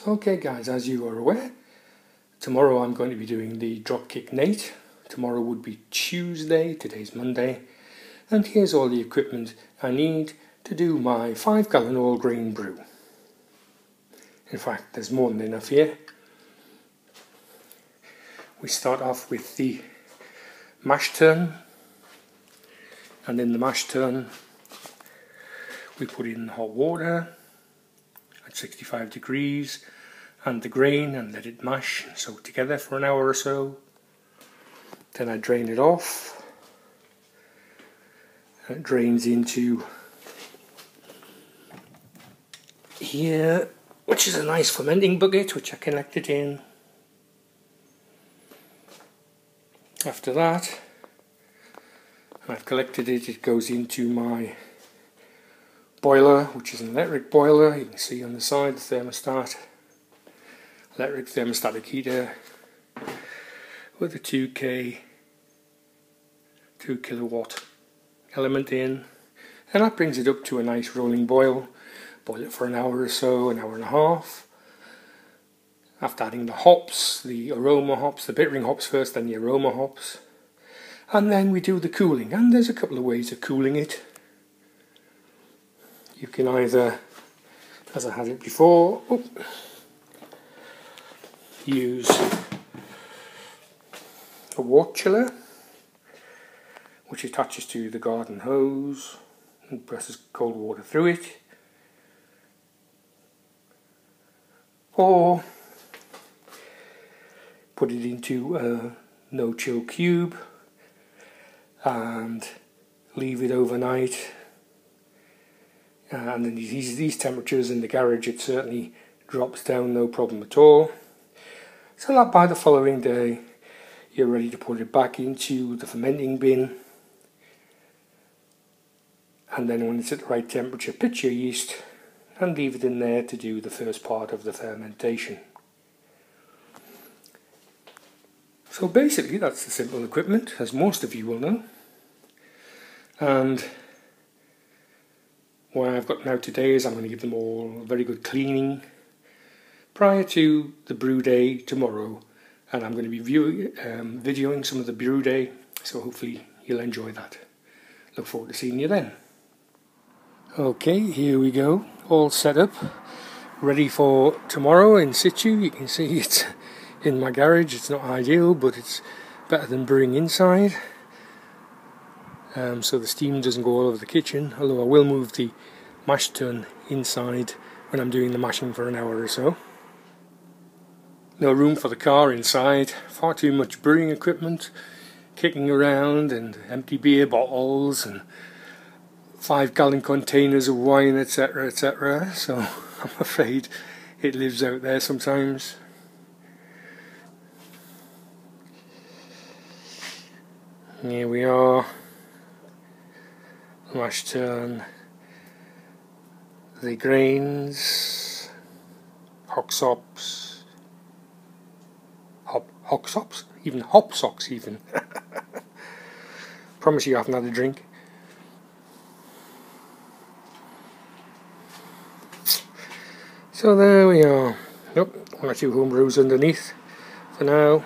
Okay guys, as you are aware, tomorrow I'm going to be doing the Dropkick Nate. Tomorrow would be Tuesday, today's Monday, and here's all the equipment I need to do my 5-gallon all grain brew. In fact, there's more than enough here. We start off with the mash tun, and in the mash tun we put in hot water at 65 degrees and the grain and let it mash and soak together for an hour or so. Then I drain it off, and it drains into here, which is a nice fermenting bucket which I connected in. After that, I've collected it, it goes into my boiler, which is an electric boiler. You can see on the side the thermostat, electric thermostatic heater with a 2 kilowatt element in, and that brings it up to a nice rolling boil. Boil it for an hour or so, an hour and a half. After adding the hops, the aroma hops, the bittering hops first, then the aroma hops, and then we do the cooling. And there's a couple of ways of cooling it. You can either, as I had it before, use a wort chiller, which attaches to the garden hose and presses cold water through it, or put it into a no-chill cube and leave it overnight. And in these temperatures in the garage, it certainly drops down no problem at all. So that by the following day, you're ready to put it back into the fermenting bin. And then when it's at the right temperature, pitch your yeast and leave it in there to do the first part of the fermentation. So basically that's the simple equipment, as most of you will know. And what I've got now today is I'm going to give them all a very good cleaning prior to the brew day tomorrow, and I'm going to be videoing some of the brew day, so hopefully you'll enjoy that. Look forward to seeing you then. Okay, here we go, all set up, ready for tomorrow in situ. You can see it's in my garage. It's not ideal, but it's better than brewing inside. So the steam doesn't go all over the kitchen, although I will move the mash tun inside when I'm doing the mashing for an hour or so. No room for the car inside, far too much brewing equipment kicking around, and empty beer bottles and 5-gallon containers of wine, etc, etc. So I'm afraid it lives out there sometimes. Here we are. Mash tun, the grains, hops, even hop socks even. Promise you I haven't had a drink. So there we are. Nope, 1 or 2 home brews underneath for now.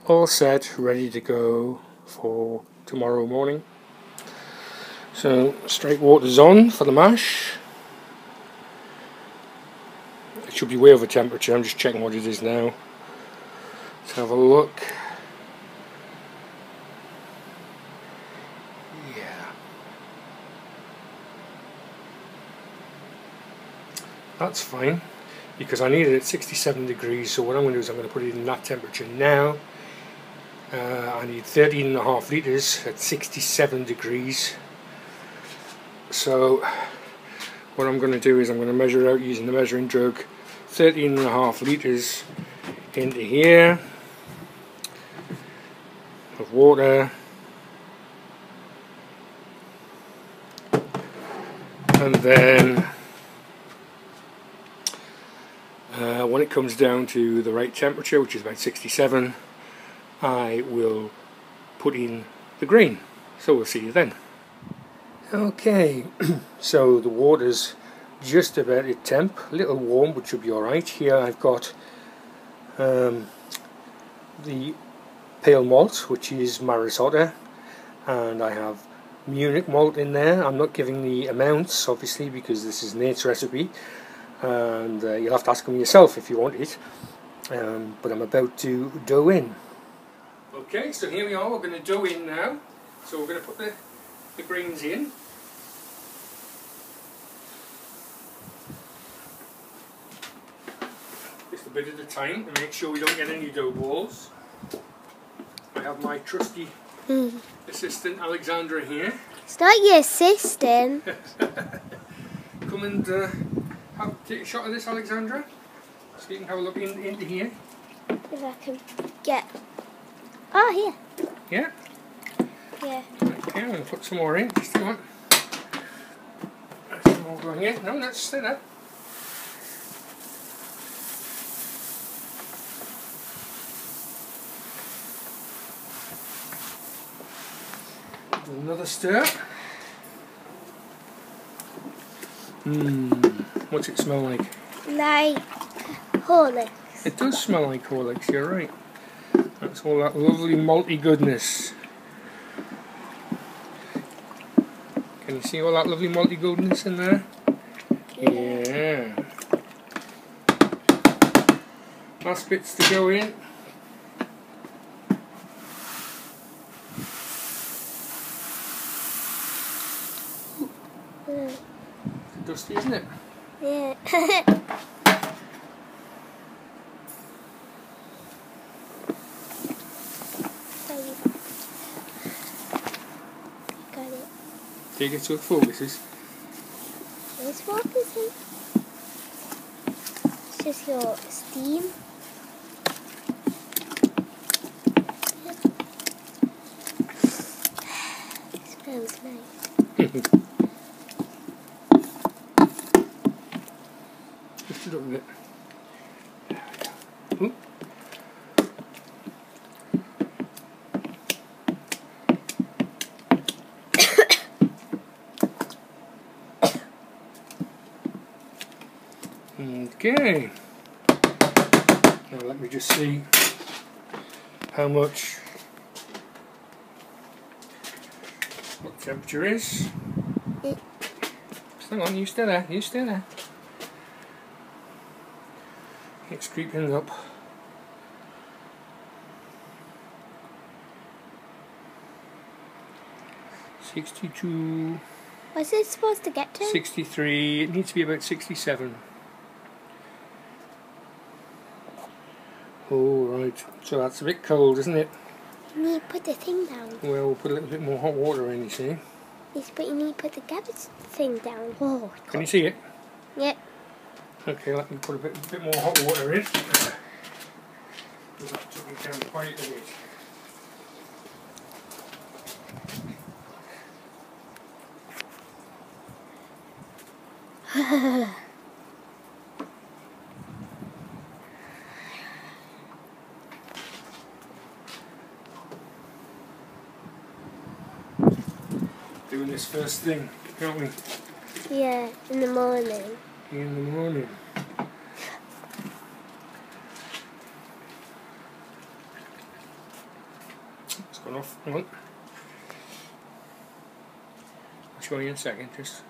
All set, ready to go for tomorrow morning. So straight water's on for the mash. It should be way over temperature. I'm just checking what it is now. Let's have a look. Yeah, that's fine, because I need it at 67 degrees. So what I'm going to do is I'm going to put it in that temperature now. I need 13.5 litres at 67 degrees. So what I'm going to do is I'm going to measure out using the measuring jug 13.5 litres into here of water, and then when it comes down to the right temperature, which is about 67, I will put in the grain. So we'll see you then. Okay, so the water's just about at temp, a little warm, but should be alright. Here I've got the pale malt, which is Marisotta, and I have Munich malt in there. I'm not giving the amounts, obviously, because this is Nate's recipe, and you'll have to ask him yourself if you want it. But I'm about to dough in. Okay, so here we are, we're going to dough in now. So we're going to put the grains in. Just a bit at a time to make sure we don't get any dough balls. I have my trusty assistant Alexandra here. It's not your assistant. Come and take a shot of this, Alexandra, so you can have a look into here. If I can get... Oh, here. Yeah? Yeah. Okay, I'm going to put some more in. Just a moment. Some more going in. No, let's stay there. Another stir. What's it smell like? Like Horlicks. It does smell like Horlicks, you're right. That's all that lovely malty goodness. Can you see all that lovely malty goodness in there? Yeah. Last bits to go in. Dusty, isn't it? Yeah. Got it. Do you get so it focuses? It's focusing. It's just your steam. It smells nice. Just a little bit. Ooh. Okay. Now let me just see how much, what the temperature is. Hang on, you stay there, you stay there. It's creeping up. 62. What's it supposed to get to? 63. It needs to be about 67. Oh, right. So that's a bit cold, isn't it? You need to put the thing down. Well, we'll put a little bit more hot water in, you see. Yes, but you need to put the cabbage thing down. Oh, Can you see it? yep. Okay, let me put a bit more hot water in. Because that took me down quite a bit. Doing this first thing, can't we? Yeah, in the morning. In the morning. It's gone off. Hang on. I'll show you in a second. Just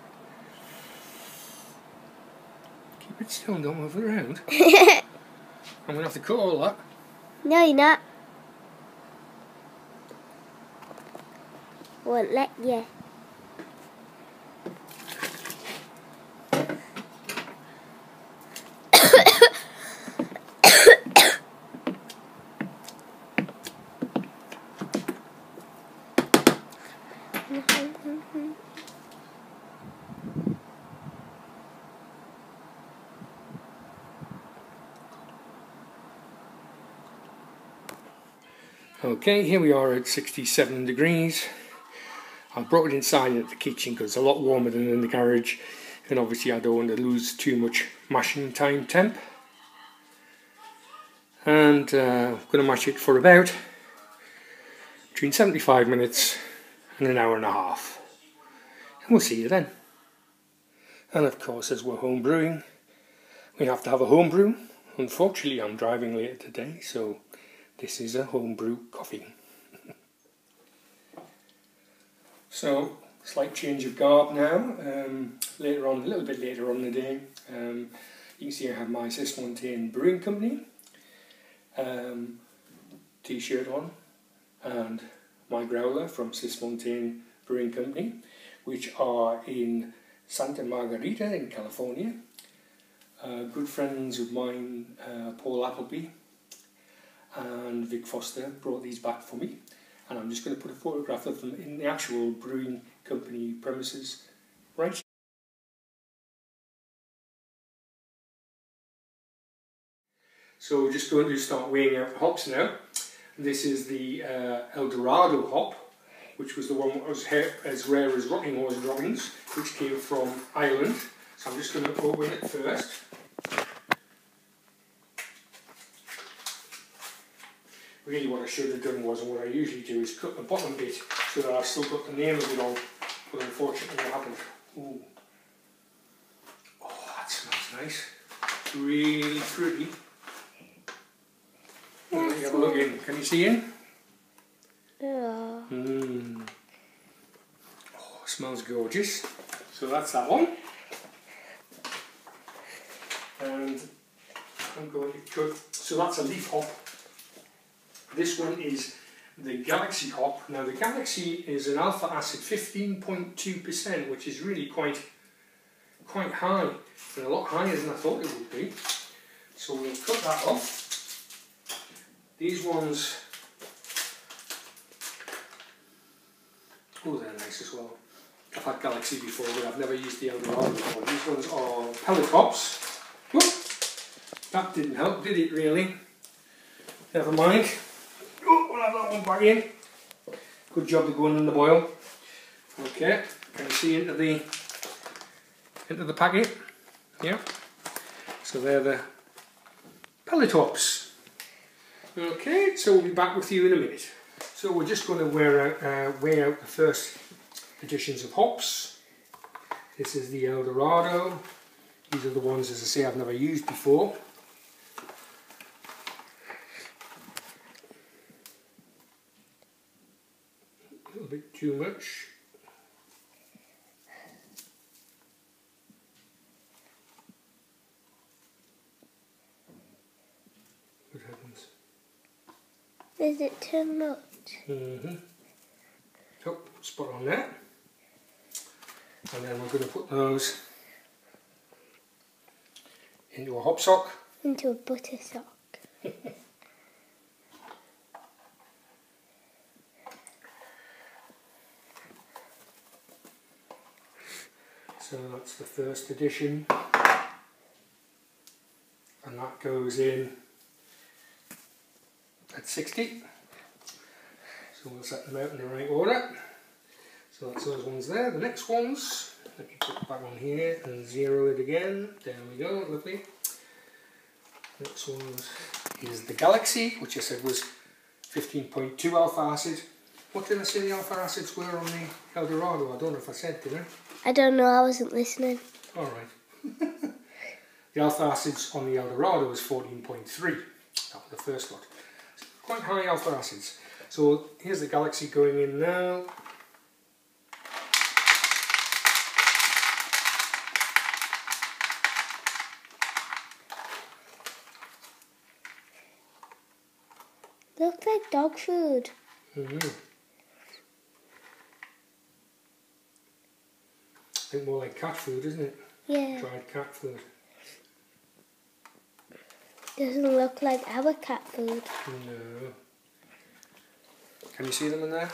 keep it still and don't move it around. I'm going to have to cut all that. No, you're not. Won't let you. Okay, here we are at 67 degrees. I brought it inside at the kitchen because it's a lot warmer than in the garage, and obviously I don't want to lose too much mashing time temp. And I'm going to mash it for about between 75 minutes and an hour and a half. And we'll see you then. And of course, as we're home brewing, we have to have a home brew. Unfortunately, I'm driving later today, so this is a home brew coffee. So, slight change of garb now. Later on, a little bit later on in the day, you can see I have my Sysmontane Brewing Company t-shirt on, and my growler from Sysmontane Brewing Company, which are in Santa Margarita in California. Good friends of mine, Paul Appleby and Vic Foster, brought these back for me, and I'm just going to put a photograph of them in the actual brewing company premises right here. So we're just going to start weighing out the hops now. This is the El Dorado hop, which was the one that was as rare as Rocking Horse Droppings, which came from Ireland. So I'm just going to go with it first. Really what I should have done was, and what I usually do, is cut the bottom bit so that I've still got the name of it on, but unfortunately what happened. Ooh. Oh, that smells nice. Really pretty. Let me have a look in. Can you see in? Yeah. Oh, smells gorgeous. So that's that one. And I'm going to cut. So that's a leaf hop. This one is the Galaxy hop. Now the Galaxy is an alpha acid 15.2%, which is really quite high, and a lot higher than I thought it would be. So we'll cut that off. These ones, oh, they're nice as well. I've had Galaxy before, but I've never used the El Dorado before. These ones are pellet hops. Whoop! That didn't help, did it really? Never mind. Oh, we'll have that one back in. Good job of going in the boil. Okay, can you see into the packet? Yeah. So they're the pellet hops. Okay, so we'll be back with you in a minute. So we're just going to weigh out the first additions of hops. This is the El Dorado. These are the ones, as I say, I've never used before. A little bit too much. Good heavens. Is it too much? Oh, spot on there. And then we're going to put those into a hop sock. Into a butter sock. So that's the first addition. And that goes in at 60. So we'll set them out in the right order. So that's those ones there. The next ones, let me put that one here and zero it again. There we go, lovely. Next one is the Galaxy, which I said was 15.2 alpha acid. What did I say the alpha acids were on the El Dorado? I don't know if I said, did I? I don't know, I wasn't listening. Alright. The alpha acids on the El Dorado was 14.3. That was the first lot. Quite high alpha acids. So here's the Galaxy going in now. Looks like dog food. I think more like cat food, isn't it? Yeah. Dried cat food. Doesn't look like our cat food. No. Can you see them in there?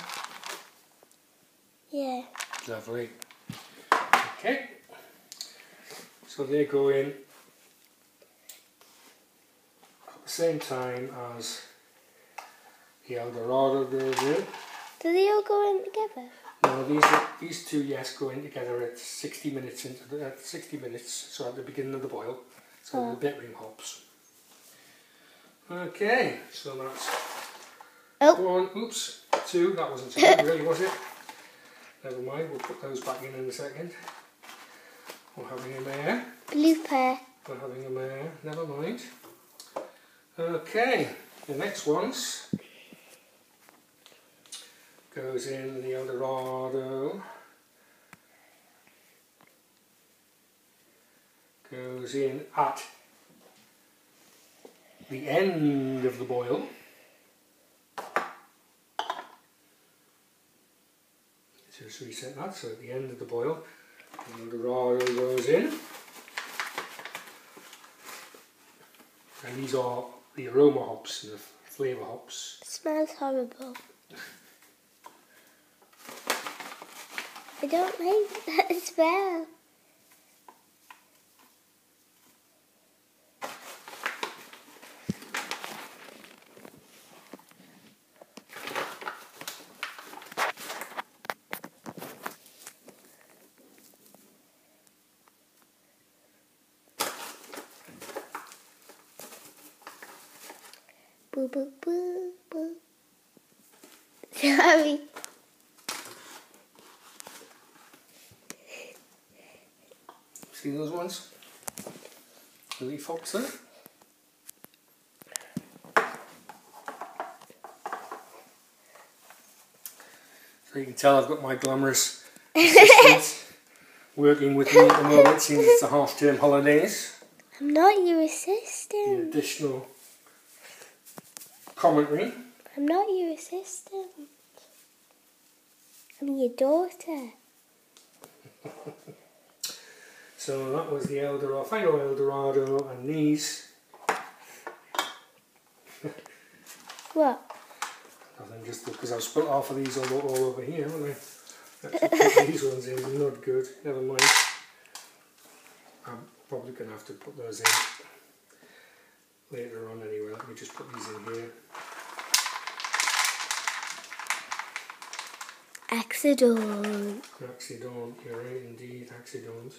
Yeah. Lovely. Okay. So they go in at the same time as the El Dorado goes in. Do they all go in together? No, these two, yes, go in together at 60 minutes so at the beginning of the boil. So the bittering hops. Okay, so that's one, oops, two, that wasn't so good really, was it? Never mind, we'll put those back in a second. We're having a mare. Blooper. We're having a mare, never mind. Okay, the next ones goes in the Eldorado. Goes in at the end of the boil. Just reset that, so at the end of the boil, the Eldorado goes in. And these are the aroma hops and the flavour hops. It smells horrible. I don't like that smell. Boo boo boo boo. Sorry. See those ones? The leaf hops there. So you can tell I've got my glamorous assistant working with me at the moment since it's the half-term holidays. I'm not your The assistant. additional commentary. I'm not your assistant. I'm your daughter. So that was the Eldorado, final Eldorado, and these. What? Nothing, just because I've spilt half of these all over here, haven't I? Put these ones in, not good, never mind. I'm probably going to have to put those in later on anyway. Let me just put these in here. Accident. Accident, you're right indeed, accident.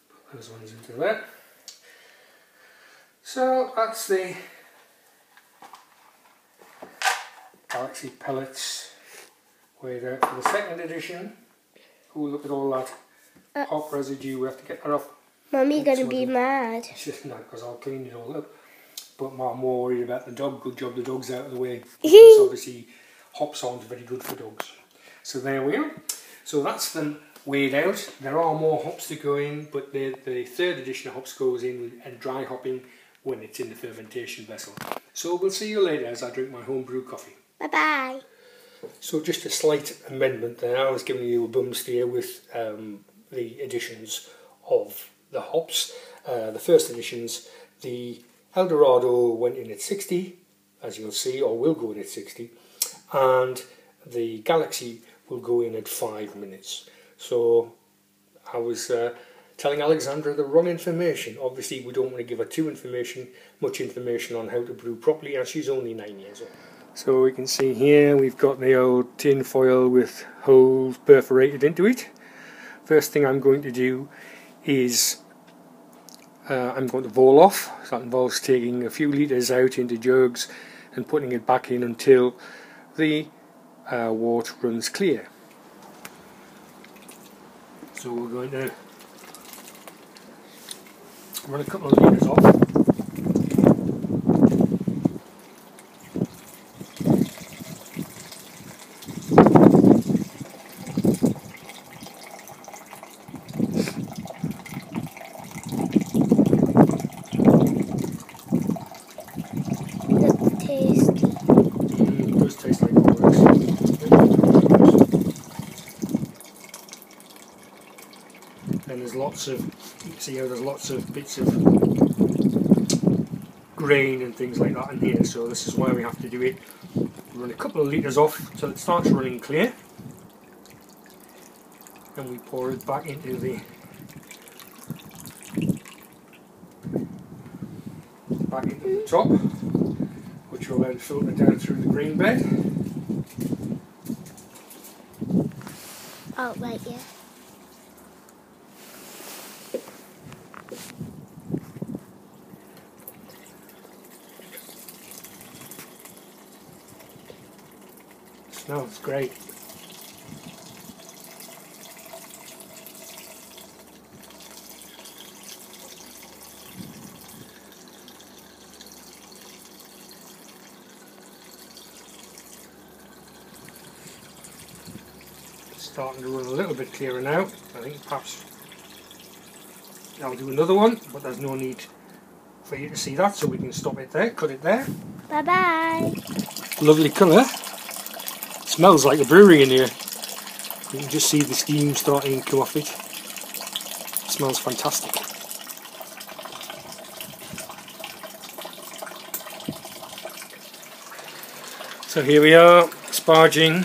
Put those ones into there. So that's the Galaxy pellets weighed out for the second edition. Oh, look at all that hop residue, we have to get that off. Mummy's gonna be mad. It's just not because I'll clean it all up. But I'm more worried about the dog. Good job the dog's out of the way. Because obviously hops aren't very good for dogs. So there we are. So that's them weighed out. There are more hops to go in, but the third edition of hops goes in and dry hopping when it's in the fermentation vessel. So we'll see you later as I drink my home brew coffee. Bye bye. So just a slight amendment there. I was giving you a bum steer with the editions of the hops. The first editions, the Eldorado went in at 60, as you'll see, or will go in at 60, and the Galaxy will go in at 5 minutes. So I was telling Alexandra the wrong information. Obviously we don't want to give her much information on how to brew properly, and she's only 9 years old. So we can see here we've got the old tin foil with holes perforated into it. First thing I'm going to do is I'm going to boil off. So that involves taking a few litres out into jugs and putting it back in until the water runs clear. So we're going to run a couple of litres off. And there's lots of, you can see how there's lots of bits of grain and things like that in here, so this is why we have to do it. Run a couple of litres off till it starts running clear, and we pour it back into the top, which will then filter down through the grain bed. Oh, right, yeah. Smells great. Starting to run a little bit clearer now. I think perhaps I'll do another one, but there's no need for you to see that, so we can stop it there, cut it there. Bye bye. Lovely colour. Smells like a brewery in here. You can just see the steam starting to come off it. Smells fantastic. So here we are, sparging,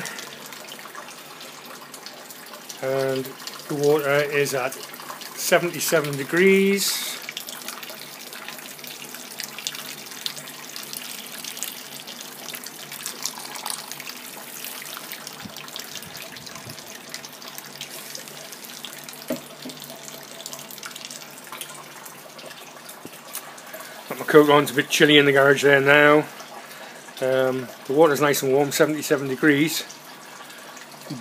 and the water is at 77 degrees. Got my coat on, it's a bit chilly in the garage there now. The water's nice and warm, 77 degrees,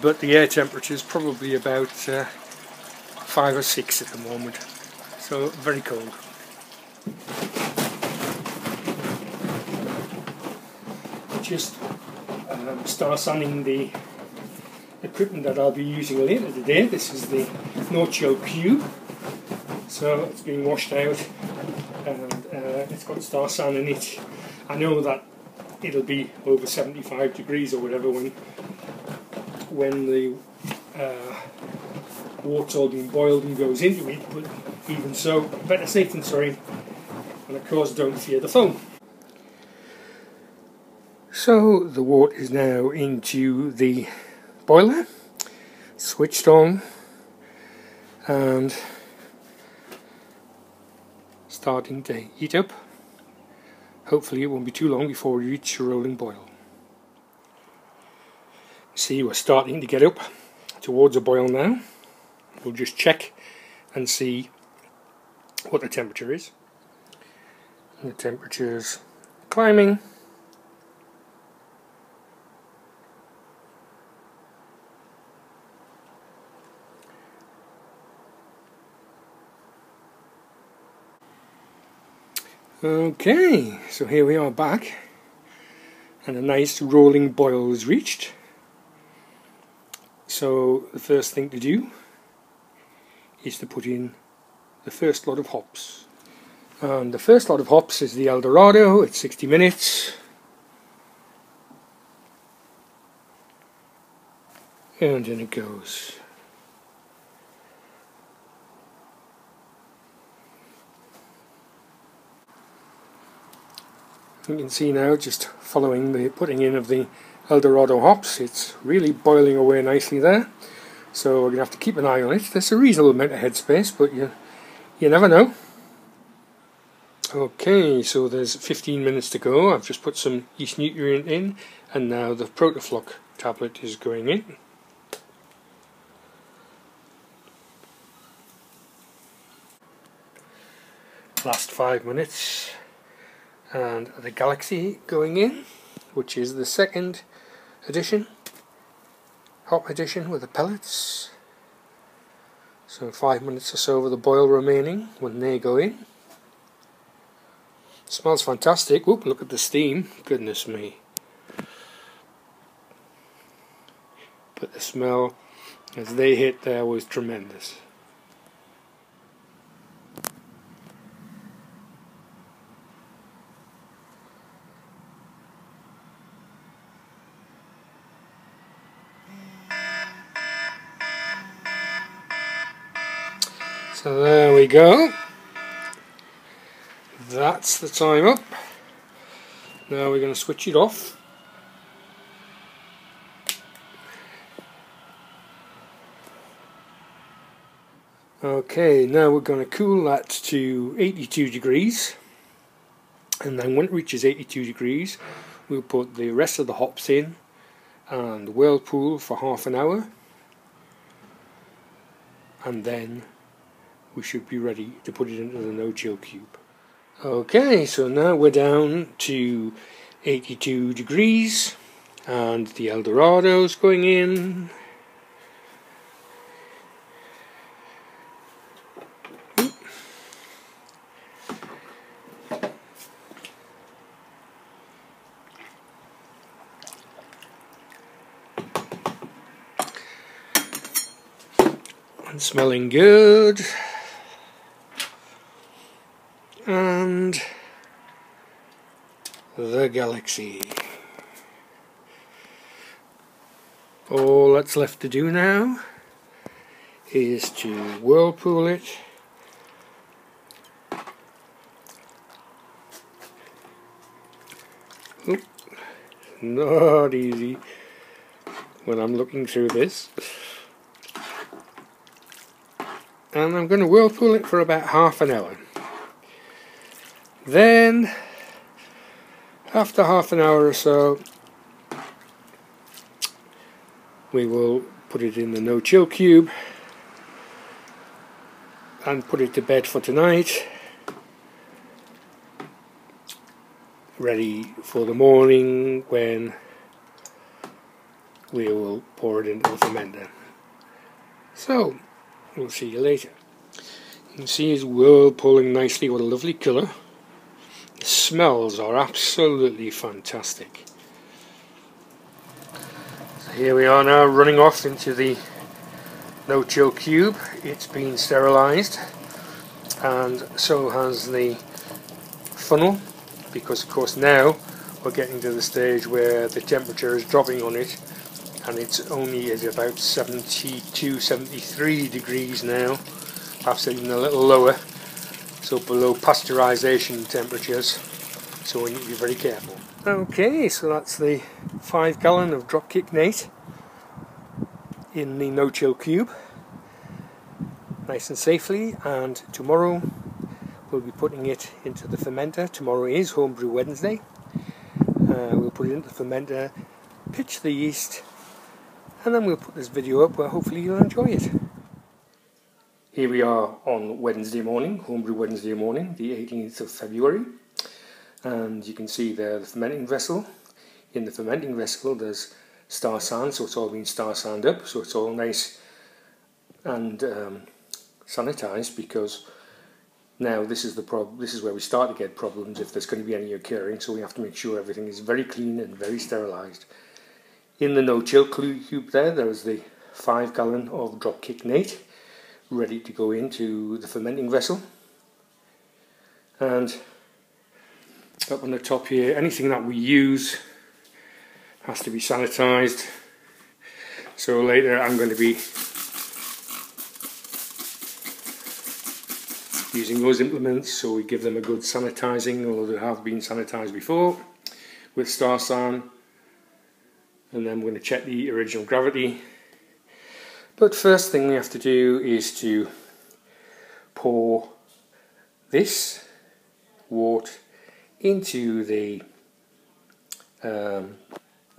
but the air temperature is probably about 5 or 6 at the moment, so very cold. Just start sanding the equipment that I'll be using later today. This is the no-chill cube, so it's being washed out and it's got star sand in it. I know that it'll be over 75 degrees or whatever when the water's all being boiled and goes into it, but even so, better safe than sorry, and of course don't fear the foam. So the water is now into the boiler, switched on, and starting to heat up. Hopefully it won't be too long before we reach a rolling boil. See, we're starting to get up towards a boil now. We'll just check and see what the temperature is. And the temperature's climbing. Okay, so here we are back, and a nice rolling boil is reached. So the first thing to do is to put in the first lot of hops. And the first lot of hops is the Eldorado. It's 60 minutes. And in it goes. You can see now, just following the putting in of the Eldorado hops, it's really boiling away nicely there. So we're going to have to keep an eye on it. There's a reasonable amount of headspace, but you never know. Okay, so there's 15 minutes to go. I've just put some yeast nutrient in, and now the Protafloc tablet is going in. Last 5 minutes. And the Galaxy going in, which is the second edition, hop edition with the pellets. So 5 minutes or so of the boil remaining when they go in. Smells fantastic. Oop, look at the steam, goodness me. But the smell as they hit there was tremendous. So there we go. That's the time up. Now we're going to switch it off. Okay, now we're going to cool that to 82 degrees. And then when it reaches 82 degrees, we'll put the rest of the hops in and whirlpool for half an hour. And then we should be ready to put it into the no-chill cube. Okay, so now we're down to 82 degrees, And the Eldorado's going in. And smelling good. And the Galaxy. All that's left to do now is to whirlpool it. Oop, not easy when I'm looking through this. And I'm going to whirlpool it for about half an hour. Then, after half an hour or so, we will put it in the no-chill cube and put it to bed for tonight, ready for the morning when we will pour it into the fermenter. So, we'll see you later. You can see it's whirlpooling nicely. What a lovely colour. The smells are absolutely fantastic. Here we are now, running off into the no-chill cube. It's been sterilised, and so has the funnel, because of course now we're getting to the stage where the temperature is dropping on it, and it's only at about 72, 73 degrees now, perhaps even a little lower, so below pasteurisation temperatures, so we need to be very careful. Okay, so that's the 5 gallon of dropkick Nate in the no-chill cube, nice and safely, and tomorrow we'll be putting it into the fermenter. Tomorrow is Homebrew Wednesday. We'll put it into the fermenter, pitch the yeast, and then we'll put this video up where hopefully you'll enjoy it. Here we are on Wednesday morning, Homebrew Wednesday morning, the 18th of February. And you can see there the fermenting vessel. In the fermenting vessel there's star sand, so it's all been star sand up, so it's all nice and sanitized, because now this is where we start to get problems if there's going to be any occurring, so we have to make sure everything is very clean and very sterilized. In the no-chill cube there is the 5 gallon of dropkick Nate ready to go into the fermenting vessel. And up on the top here, anything that we use has to be sanitized. So later I'm going to be using those implements, so we give them a good sanitizing, although they have been sanitized before with star san. And then we're going to check the original gravity. But first thing we have to do is to pour this wort into the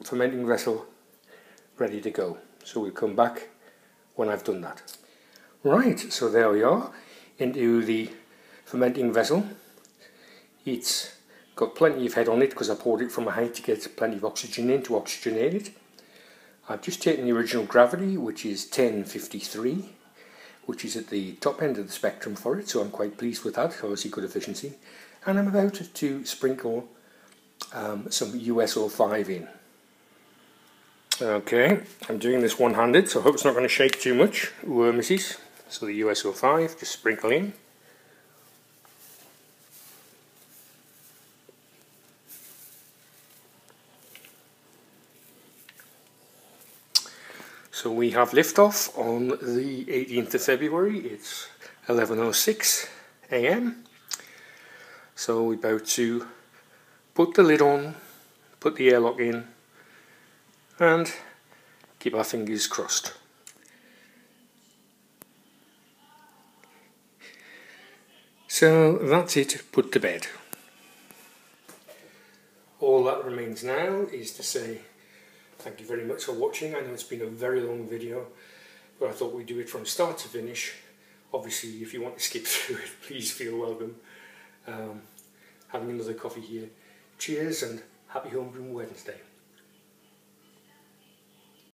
fermenting vessel, ready to go. So we'll come back when I've done that. Right, so there we are, into the fermenting vessel. It's got plenty of head on it because I poured it from a height to get plenty of oxygen in to oxygenate it. I've just taken the original gravity, which is 1053, which is at the top end of the spectrum for it, so I'm quite pleased with that, obviously good efficiency. And I'm about to sprinkle some USO5 in. Okay, I'm doing this one-handed, so I hope it's not going to shake too much. Ooh, misses. So the USO5, just sprinkle in. So we have liftoff on the 18th of February. It's 11:06 AM. So we're about to put the lid on, put the airlock in, and keep our fingers crossed. So that's it, put to bed. All that remains now is to say thank you very much for watching. I know it's been a very long video, but I thought we'd do it from start to finish. Obviously, if you want to skip through it, please feel welcome. Having another coffee here. Cheers and happy Homebrew Wednesday.